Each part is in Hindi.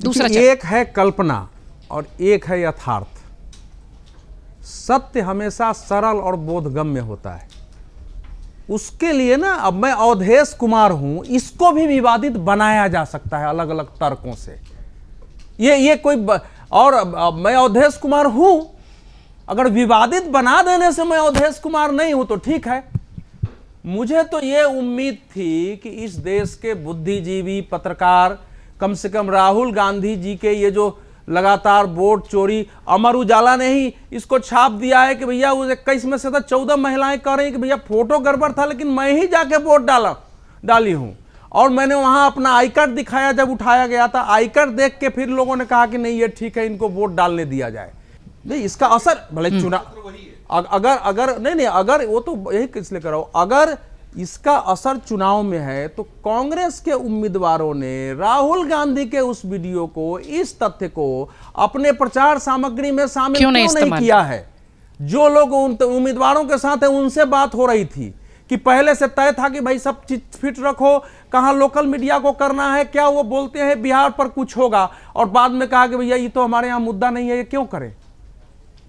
दूसरा एक है कल्पना और एक है यथार्थ। सत्य हमेशा सरल और बोधगम्य होता है। उसके लिए ना, अब मैं अवधेश कुमार हूं, इसको भी विवादित बनाया जा सकता है अलग अलग तर्कों से। ये कोई और मैं अवधेश कुमार हूं, अगर विवादित बना देने से मैं अवधेश कुमार नहीं हूं तो ठीक है। मुझे तो ये उम्मीद थी कि इस देश के बुद्धिजीवी पत्रकार, कम से कम राहुल गांधी जी के ये जो लगातार वोट चोरी, अमर उजाला ने ही इसको छाप दिया है कि भैया वो 21 में से तो 14 महिलाएं कह रही कि भैया फोटो गड़बड़ था, लेकिन मैं ही जाके वोट डाली हूं। और मैंने वहां अपना आई कार्ड दिखाया जब उठाया गया था। आई कार्ड देख के फिर लोगों ने कहा कि नहीं ये ठीक है, इनको वोट डालने दिया जाए। नहीं, इसका असर भले चुनाव अगर नहीं अगर वो तो यही इसलिए कर रहा हूं, अगर इसका असर चुनाव में है तो कांग्रेस के उम्मीदवारों ने राहुल गांधी के उस वीडियो को, इस तथ्य को अपने प्रचार सामग्री में शामिल क्यों नहीं किया है? जो लोग उन उम्मीदवारों के साथ है उनसे बात हो रही थी कि पहले से तय था कि भाई सब चीज फिट रखो, कहां लोकल मीडिया को करना है, क्या वो बोलते हैं बिहार पर कुछ होगा, और बाद में कहा कि भैया ये तो हमारे यहां मुद्दा नहीं है, ये क्यों करें?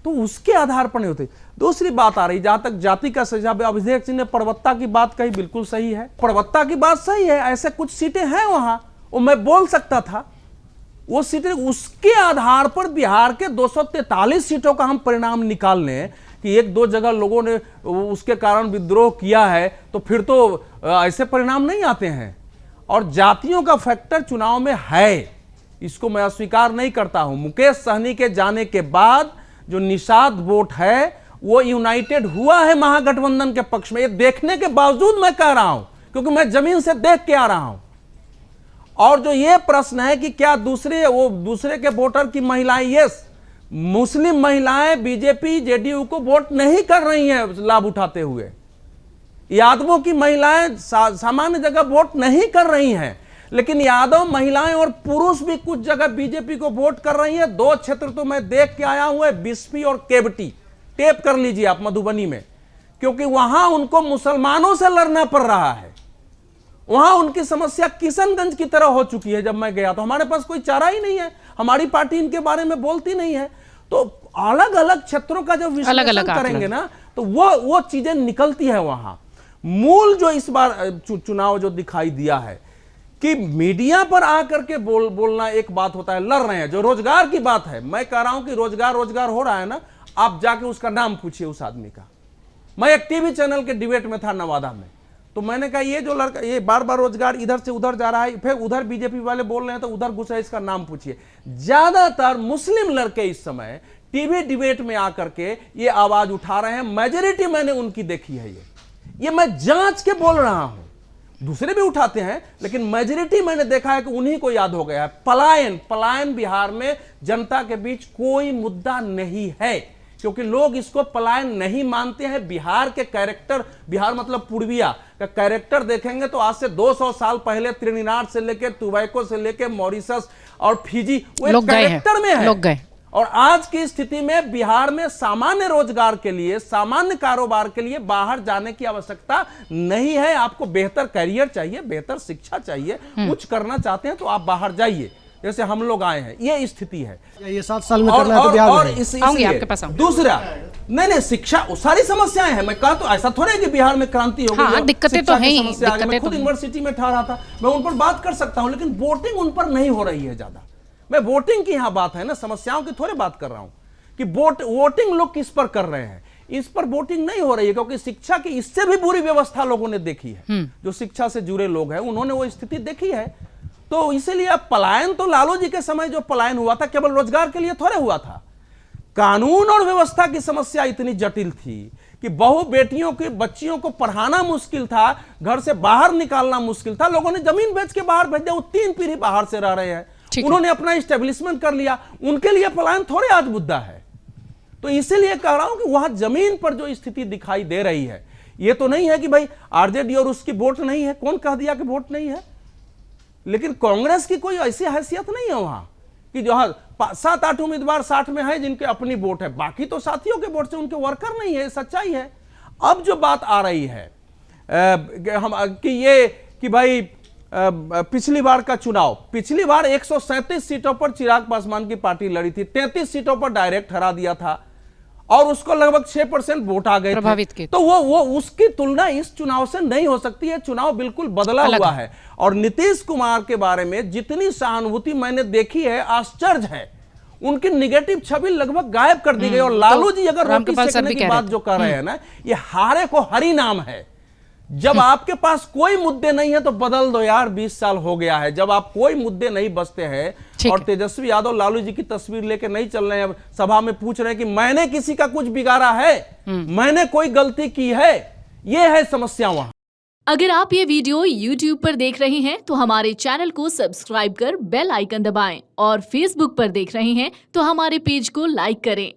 तो उसके आधार पर नहीं होते। दूसरी बात आ रही, जहां तक जाति का सजा, अभिषेक सिंह ने प्रवक्ता की बात कही, बिल्कुल सही है, प्रवक्ता की बात सही है। ऐसे कुछ सीटें हैं वहां, वो मैं बोल सकता था, वो सीटें, उसके आधार पर बिहार के 243 सीटों का हम परिणाम निकाल लें कि एक दो जगह लोगों ने उसके कारण विद्रोह किया है, तो फिर तो ऐसे परिणाम नहीं आते हैं। और जातियों का फैक्टर चुनाव में है, इसको मैं अस्वीकार नहीं करता हूं। मुकेश सहनी के जाने के बाद जो निषाद वोट है वो यूनाइटेड हुआ है महागठबंधन के पक्ष में। ये देखने के बावजूद मैं कह रहा हूं, क्योंकि मैं जमीन से देख के आ रहा हूं। और जो ये प्रश्न है कि क्या दूसरे के वोटर की महिलाएं, यस, मुस्लिम महिलाएं बीजेपी जेडीयू को वोट नहीं कर रही हैं लाभ उठाते हुए। यादवों की महिलाएं सामान्य जगह वोट नहीं कर रही हैं, लेकिन यादव महिलाएं और पुरुष भी कुछ जगह बीजेपी को वोट कर रही हैं। दो क्षेत्र तो मैं देख के आया हूं, बिस्फी और केवटी। टेप कर लीजिए आप मधुबनी में, क्योंकि वहां उनको मुसलमानों से लड़ना पड़ रहा है। वहां उनकी समस्या किशनगंज की तरह हो चुकी है। जब मैं गया तो हमारे पास कोई चारा ही नहीं है, हमारी पार्टी इनके बारे में बोलती नहीं है। तो अलग अलग क्षेत्रों का जब विश्लेषण करेंगे ना, तो वो चीजें निकलती है वहां। मूल जो इस बार चुनाव जो दिखाई दिया है कि मीडिया पर आकर के बोलना एक बात होता है, लड़ रहे हैं, जो रोजगार की बात है। मैं कह रहा हूं कि रोजगार हो रहा है ना, आप जाके उसका नाम पूछिए उस आदमी का। मैं एक टीवी चैनल के डिबेट में था नवादा में, तो मैंने कहा ये जो लड़का ये बार बार रोजगार इधर से उधर जा रहा है, फिर उधर बीजेपी वाले बोल रहे हैं तो उधर घुसा, इसका नाम पूछिए। ज्यादातर मुस्लिम लड़के इस समय टीवी डिबेट में आकर के ये आवाज उठा रहे हैं। मेजोरिटी मैंने उनकी देखी है। ये मैं जांच के बोल रहा हूं, दूसरे भी उठाते हैं, लेकिन मेजोरिटी मैंने देखा है कि उन्हीं को याद हो गया है। पलायन बिहार में जनता के बीच कोई मुद्दा नहीं है, क्योंकि लोग इसको पलायन नहीं मानते हैं। बिहार के कैरेक्टर, बिहार मतलब पूर्विया का कैरेक्टर देखेंगे तो आज से 200 साल पहले त्रिनिदाद से लेकर टोबैको से लेकर मॉरिशस और फिजी वो कैरेक्टर में है। लोग गए। और आज की स्थिति में बिहार में सामान्य रोजगार के लिए, सामान्य कारोबार के लिए बाहर जाने की आवश्यकता नहीं है। आपको बेहतर करियर चाहिए, बेहतर शिक्षा चाहिए, कुछ करना चाहते हैं तो आप बाहर जाइए, जैसे हम लोग आए हैं। ये स्थिति है। ये 7 साल में करना है तो बिहार में आपके पास दूसरा नहीं शिक्षा, सारी समस्याएं हैं। मैं कहा तो ऐसा थोड़ा है कि बिहार में क्रांति हो गई। हाँ, दिक्कतें तो हैं। मैं खुद यूनिवर्सिटी में ठहरा था, मैं उन पर बात कर सकता हूं, लेकिन वोटिंग उन पर नहीं हो रही है ज्यादा। मैं वोटिंग की यहां बात है ना, समस्याओं की थोड़ी बात कर रहा हूं कि वोटिंग लोग किस पर कर रहे हैं। इस पर वोटिंग नहीं हो रही है, क्योंकि शिक्षा की इससे भी बुरी व्यवस्था लोगों ने देखी है। जो शिक्षा से जुड़े लोग हैं उन्होंने वो स्थिति देखी है। तो इसीलिए अब पलायन तो लालू जी के समय जो पलायन हुआ था केवल रोजगार के लिए थोड़े हुआ था। कानून और व्यवस्था की समस्या इतनी जटिल थी कि बहु बेटियों की बच्चियों को पढ़ाना मुश्किल था, घर से बाहर निकालना मुश्किल था। लोगों ने जमीन बेच के बाहर भेज दिया, वो 3 पीढ़ी बाहर से रह रहे हैं, उन्होंने अपना स्टेब्लिशमेंट कर लिया। उनके लिए पलायन थोड़े आज मुद्दा है। तो इसीलिए कह रहा हूं कि वहां जमीन पर जो स्थिति दिखाई दे रही है, ये तो नहीं है कि भाई आरजेडी और उसकी वोट नहीं है। कौन कह दिया कि वोट नहीं है? लेकिन कांग्रेस की कोई ऐसी हैसियत नहीं है वहां कि जो 7-8 उम्मीदवार 60 में है जिनके अपनी वोट है, बाकी तो साथियों के वोट से उनके वर्कर नहीं है। सच्चाई है। अब जो बात आ रही है कि भाई पिछली बार का चुनाव, पिछली बार 137 सीटों पर चिराग पासवान की पार्टी लड़ी थी, 33 सीटों पर डायरेक्ट हरा दिया था और उसको लगभग 6% वोट आ गए थे। तो वो उसकी तुलना इस चुनाव से नहीं हो सकती है। चुनाव बिल्कुल बदला हुआ है। और नीतीश कुमार के बारे में जितनी सहानुभूति मैंने देखी है, आश्चर्य है। उनकी निगेटिव छवि लगभग गायब कर दी गई। और लालू जी अगर रोटी सेकने की बात जो कर रहे हैं ना, ये हारे को हरि नाम है। जब आपके पास कोई मुद्दे नहीं है तो बदल दो यार, 20 साल हो गया है। जब आप कोई मुद्दे नहीं बचते हैं और तेजस्वी यादव लालू जी की तस्वीर लेके नहीं चल रहे हैं, सभा में पूछ रहे हैं कि मैंने किसी का कुछ बिगाड़ा है, मैंने कोई गलती की है, ये है समस्या वहां। अगर आप ये वीडियो YouTube पर देख रहे हैं तो हमारे चैनल को सब्सक्राइब कर बेल आइकन दबाएं और Facebook पर देख रहे हैं तो हमारे पेज को लाइक करें।